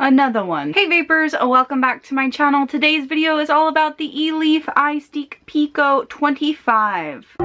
another one. Hey vapors, welcome back to my channel. Today's video is all about the eLeaf iStick Pico 25.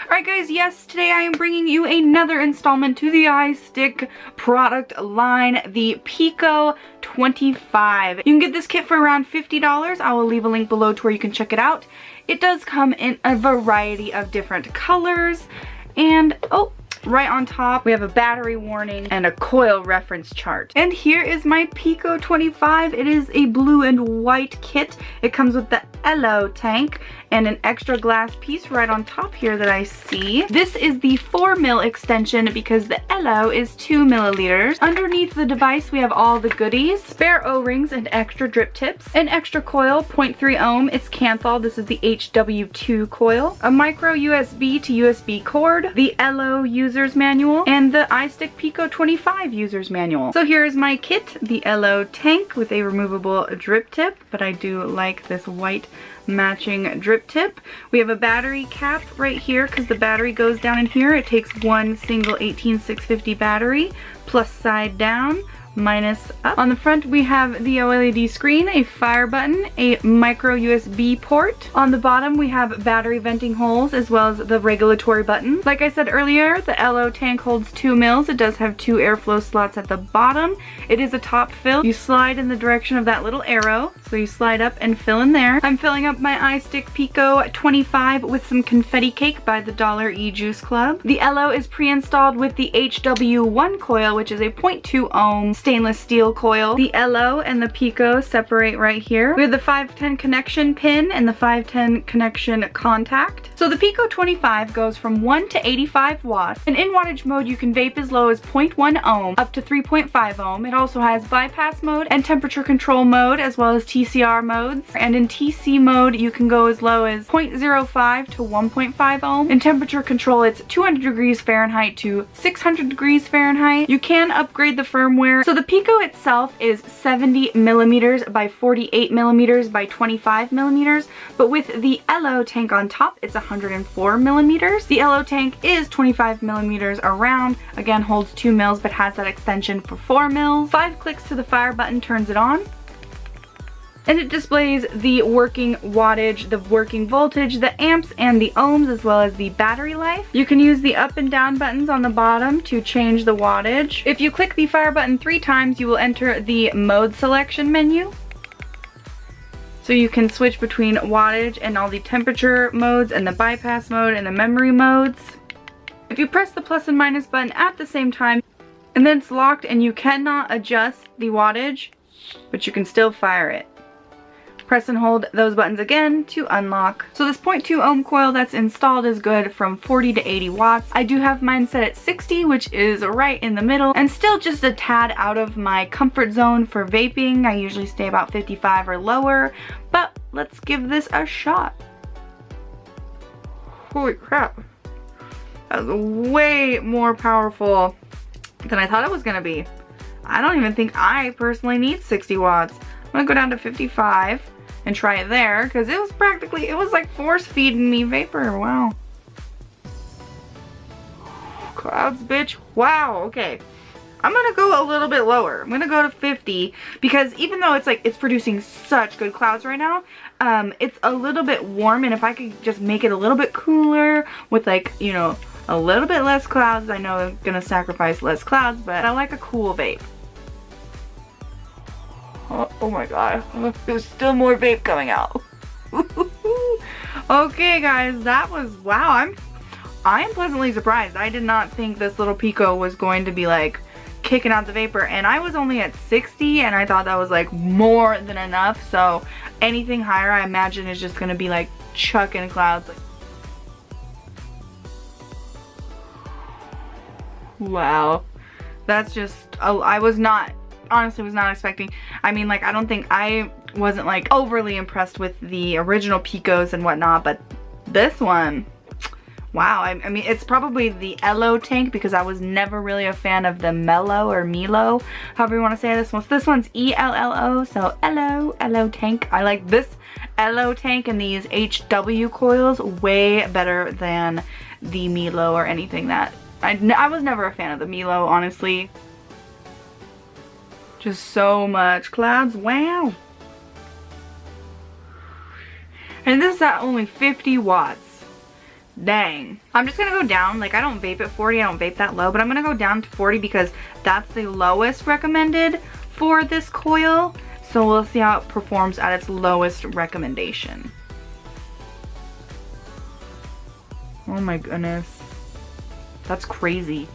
Alright guys, yes, today I am bringing you another installment to the iStick product line, the Pico 25. You can get this kit for around $50. I will leave a link below to where you can check it out. It does come in a variety of different colors, and right on top, we have a battery warning and a coil reference chart. And here is my Pico 25. It is a blue and white kit. It comes with the Elo tank and an extra glass piece right on top here that I see. This is the 4mm extension because the Elo is 2 milliliters. Underneath the device, we have all the goodies: spare O-rings and extra drip tips, an extra coil, 0.3 ohm. It's Canthal. This is the HW2 coil, a micro USB to USB cord, the Elo user's manual, and the iStick Pico 25 user's manual. So here is my kit, the Elo tank with a removable drip tip, but I do like this white matching drip tip. We have a battery cap right here because the battery goes down in here. It takes one single 18650 battery, plus side down, minus up. On the front we have the OLED screen, a fire button, a micro USB port. On the bottom we have battery venting holes as well as the regulatory button. Like I said earlier, the Elo tank holds 2 mils. It does have 2 airflow slots at the bottom. It is a top fill. You slide in the direction of that little arrow, so you slide up and fill in there. I'm filling up my iStick Pico 25 with some confetti cake by the Dollar E Juice Club. The Elo is pre-installed with the HW1 coil, which is a 0.2 ohm stainless steel coil. The Elo and the Pico separate right here. We have the 510 connection pin and the 510 connection contact. So the Pico 25 goes from 1 to 85 watts. And in wattage mode, you can vape as low as 0.1 ohm up to 3.5 ohm. It also has bypass mode and temperature control mode as well as TCR modes. And in TC mode, you can go as low as 0.05 to 1.5 ohm. In temperature control, it's 200 degrees Fahrenheit to 600 degrees Fahrenheit. You can upgrade the firmware. So the Pico itself is 70 millimeters by 48 millimeters by 25 millimeters, but with the Elo tank on top, it's 104 millimeters. The Elo tank is 25 millimeters around, again holds 2 mils, but has that extension for 4 mils. 5 clicks to the fire button turns it on, and it displays the working wattage, the working voltage, the amps and the ohms, as well as the battery life. You can use the up and down buttons on the bottom to change the wattage. If you click the fire button 3 times, you will enter the mode selection menu. So you can switch between wattage and all the temperature modes and the bypass mode and the memory modes. If you press the plus and minus button at the same time, and then it's locked and you cannot adjust the wattage, but you can still fire it. Press and hold those buttons again to unlock. So this 0.2 ohm coil that's installed is good from 40 to 80 watts. I do have mine set at 60, which is right in the middle, and still just a tad out of my comfort zone for vaping. I usually stay about 55 or lower, but let's give this a shot. Holy crap. That was way more powerful than I thought it was gonna be. I don't even think I personally need 60 watts. I'm gonna go down to 55 and try it there, because it was like force feeding me vapor. Wow. Clouds, bitch. Wow, okay. I'm gonna go a little bit lower. I'm gonna go to 50, because even though it's producing such good clouds right now, it's a little bit warm, and if I could just make it a little bit cooler with, like, you know, a little bit less clouds. I know I'm gonna sacrifice less clouds, but I like a cool vape. Oh my god, there's still more vape coming out. Okay guys, that was, wow, I am pleasantly surprised. I did not think this little Pico was going to be like kicking out the vapor, and I was only at 60 and I thought that was like more than enough. So anything higher I imagine is just gonna be like chucking clouds. Wow, that's just, I was not, honestly was not expecting. I mean, like, I wasn't like overly impressed with the original Picos and whatnot, but this one, Wow, I mean, it's probably the Elo tank because I was never really a fan of the Mellow or Milo, however you want to say this one. So this one's ELLO, so Elo tank. I like this Elo tank and these HW coils way better than the Milo or anything that, I was never a fan of the Milo, honestly. Just so much clouds, wow. And this is at only 50 watts. Dang. I'm just gonna go down, like I don't vape at 40, I don't vape that low, but I'm gonna go down to 40 because that's the lowest recommended for this coil. So we'll see how it performs at its lowest recommendation. Oh my goodness. That's crazy.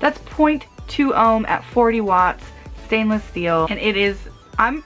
That's 0.2 ohm at 40 watts, stainless steel, and it is, I'm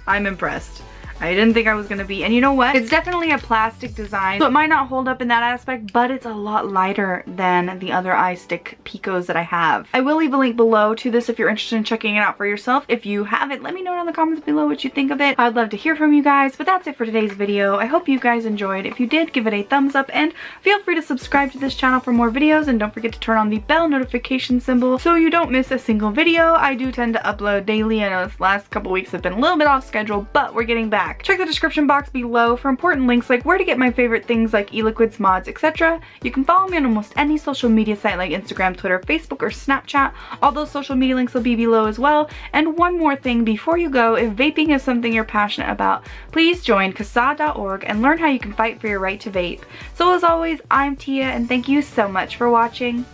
impressed. I didn't think I was gonna be, and you know what? It's definitely a plastic design, so it might not hold up in that aspect, but it's a lot lighter than the other iStick Picos that I have. I will leave a link below to this if you're interested in checking it out for yourself. If you haven't, let me know in the comments below what you think of it. I'd love to hear from you guys, but that's it for today's video. I hope you guys enjoyed. If you did, give it a thumbs up, and feel free to subscribe to this channel for more videos, and don't forget to turn on the bell notification symbol so you don't miss a single video. I do tend to upload daily. I know this last couple weeks have been a little bit off schedule, but we're getting back. Check the description box below for important links like where to get my favorite things like e-liquids, mods, etc. You can follow me on almost any social media site like Instagram, Twitter, Facebook, or Snapchat. All those social media links will be below as well. And one more thing before you go, if vaping is something you're passionate about, please join CASAA.org and learn how you can fight for your right to vape. So as always, I'm Tia, and thank you so much for watching.